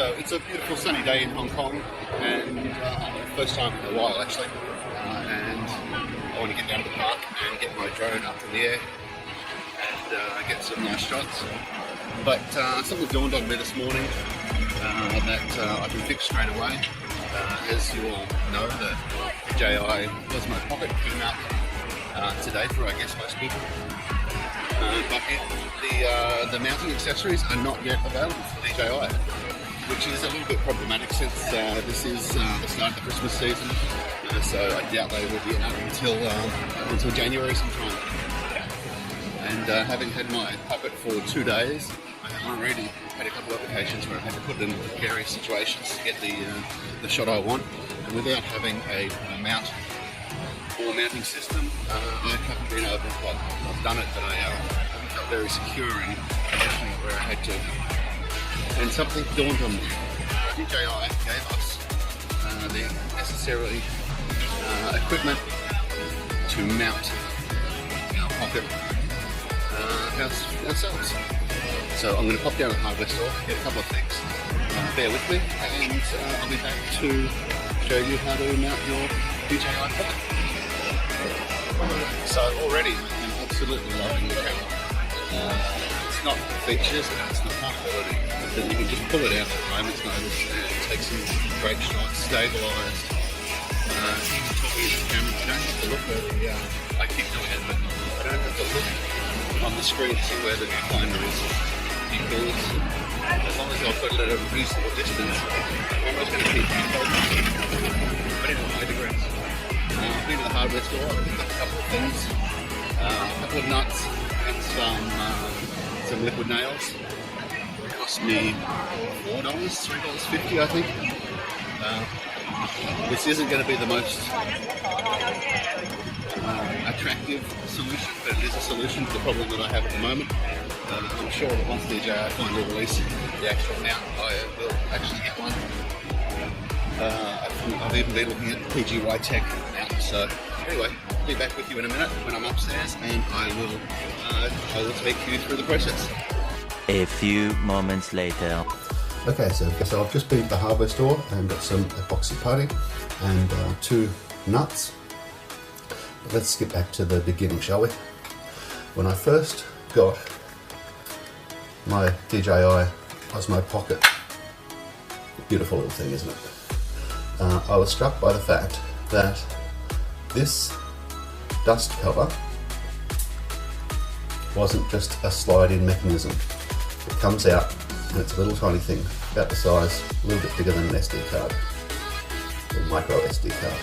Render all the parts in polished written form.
So it's a beautiful sunny day in Hong Kong, and first time in a while actually, and I want to get down to the park and get my drone up in the air and get some nice shots. But something dawned on me this morning that I can fix straight away. As you all know, the DJI OSMO Pocket came out today for, I guess, most people. But the mounting accessories are not yet available for DJI, which is a little bit problematic since this is the start of the Christmas season. So I doubt they will be out until January sometime. And having had my Pocket for 2 days, I have already had a couple of occasions where I've had to put it in precarious situations to get the shot I want, and without having a mount or mounting system, I haven't been able to. Well, I've done it, but I haven't felt very secure in mounting it where I had to. And something dawned on me. DJI gave us the necessary equipment to mount our Pocket ourselves. So I'm going to pop down to the hardware store, get a couple of things. Bear with me, and I'll be back to show you how to mount your DJI Pocket. So already I'm absolutely loving the camera. It's not the features, it's the high-quality. That you can just pull it out at moments notice and take some great shots, stabilised. Even talking to the camera, you don't have to look at the, I keep doing it, but I don't have to look on the screen to see where the viewfinder is. Because as long as I've got it at a reasonable distance, the camera's going to keep me focused. But anyway, I digress. I've been to the hardware store, I've picked up a couple of things, a couple of nuts and some liquid nails. It cost me $4, $3.50 I think. This isn't going to be the most attractive solution, but it is a solution to the problem that I have at the moment. I'm sure that once DJI finally release the actual mount, I will actually get one. I've even been looking at DJI Tech mount. So anyway, I'll be back with you in a minute when I'm upstairs, and I will take you through the process. A few moments later. Okay, so I've just been to the hardware store and got some epoxy putty and 2 nuts. But let's skip back to the beginning, shall we? When I first got my DJI OSMO Pocket, beautiful little thing, isn't it? I was struck by the fact that this dust cover wasn't just a slide-in mechanism. It comes out and it's a little tiny thing, about the size, a little bit bigger than an SD card, a micro SD card,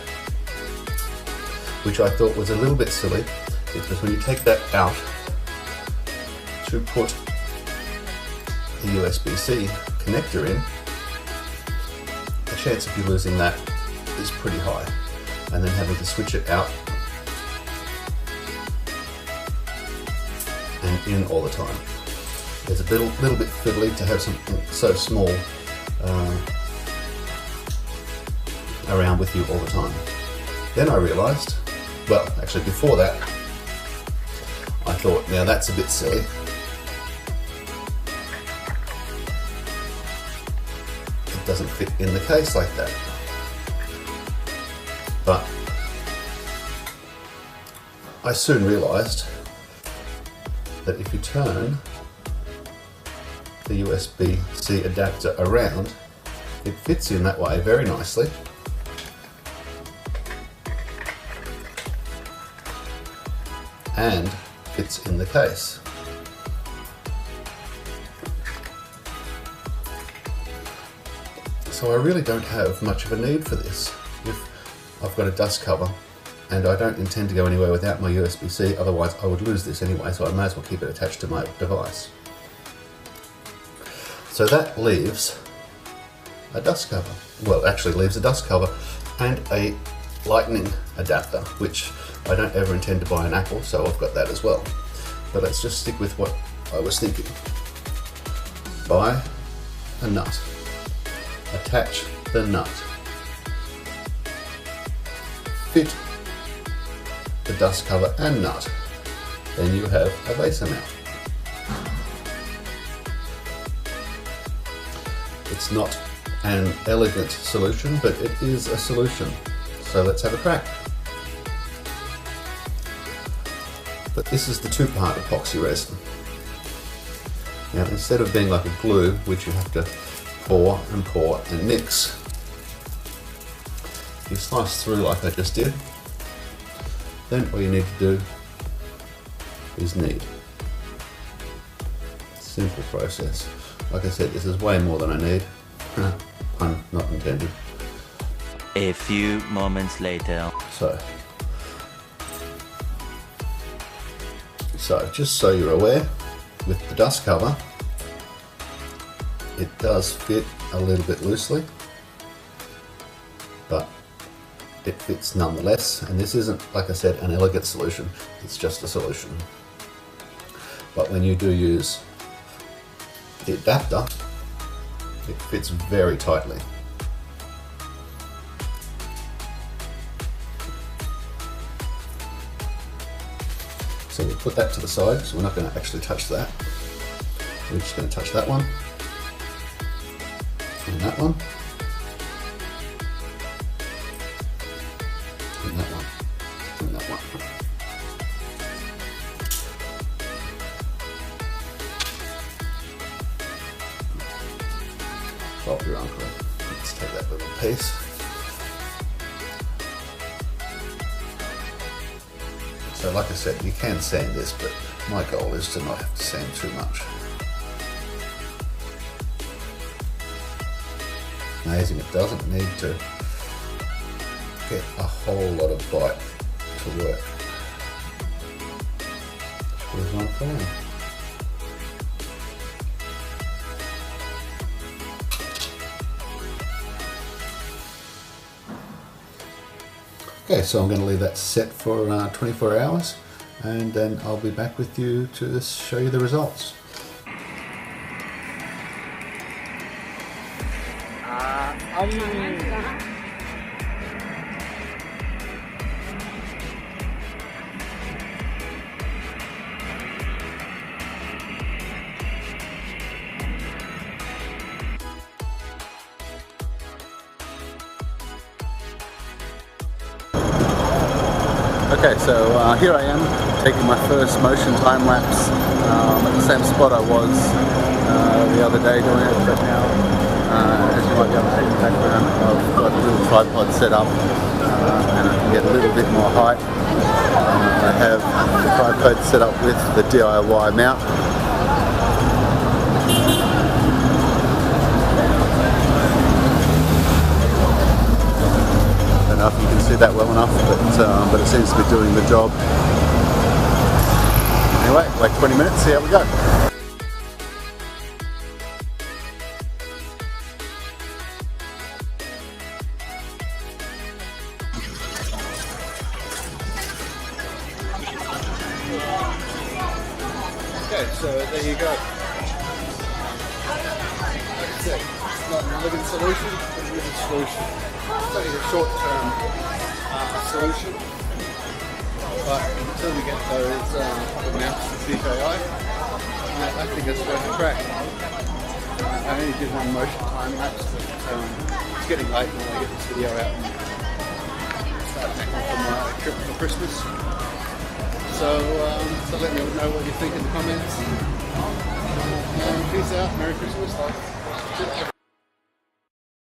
which I thought was a little bit silly, because when you take that out to put the USB-C connector in, the chance of you losing that is pretty high, and then having to switch it out and in all the time. It's a little bit fiddly to have something so small around with you all the time. Then I realised, well, actually before that, I thought, now that's a bit silly. It doesn't fit in the case like that. But I soon realised that if you turn the USB-C adapter around, it fits in that way very nicely. And fits in the case. So I really don't have much of a need for this. If I've got a dust cover and I don't intend to go anywhere without my USB-C, otherwise I would lose this anyway, so I may as well keep it attached to my device. So that leaves a dust cover. Well, actually leaves a dust cover and a lightning adapter, which I don't ever intend to buy an Apple, so I've got that as well. But let's just stick with what I was thinking. Buy a nut. Attach the nut. Fit the dust cover and nut. Then you have a laser mount. It's not an elegant solution, but it is a solution. So let's have a crack. But this is the two-part epoxy resin. Now, instead of being like a glue, which you have to pour and mix, you slice through like I just did. Then all you need to do is knead. Simple process. Like I said, this is way more than I need. Pun not intended. A few moments later. So just so you're aware, with the dust cover, it does fit a little bit loosely, but it fits nonetheless. And this isn't, like I said, an elegant solution, it's just a solution. But when you do use the adapter, it fits very tightly. So we'll put that to the side, so we're not going to actually touch that. We're just going to touch that one, and that one, and that one, and that one. Bob your uncle. Let's take that little piece. So like I said, you can sand this, but my goal is to not have to sand too much. Amazing, it doesn't need to get a whole lot of bite to work. Here's one plan. Okay, so I'm going to leave that set for 24 hours, and then I'll be back with you to show you the results. Okay, so here I am taking my first motion time lapse at the same spot I was the other day doing it, but now, as you might be able to see in the background, I've got a little tripod set up and I can get a little bit more height. I have the tripod set up with the DIY mount. I don't know if you can see that well enough, but it seems to be doing the job. Anyway, like 20 minutes, see how we go. Okay, so there you go. Like I said, it's not an elegant solution, but it is a solution. It's only a short-term solution, but until we get those proper mounts with DJI, I think it's worth a crack. I only did one motion time lapse, but it's getting late when I get this video out and start packing for my trip for Christmas. So let me know what you think in the comments. Peace out, Merry Christmas.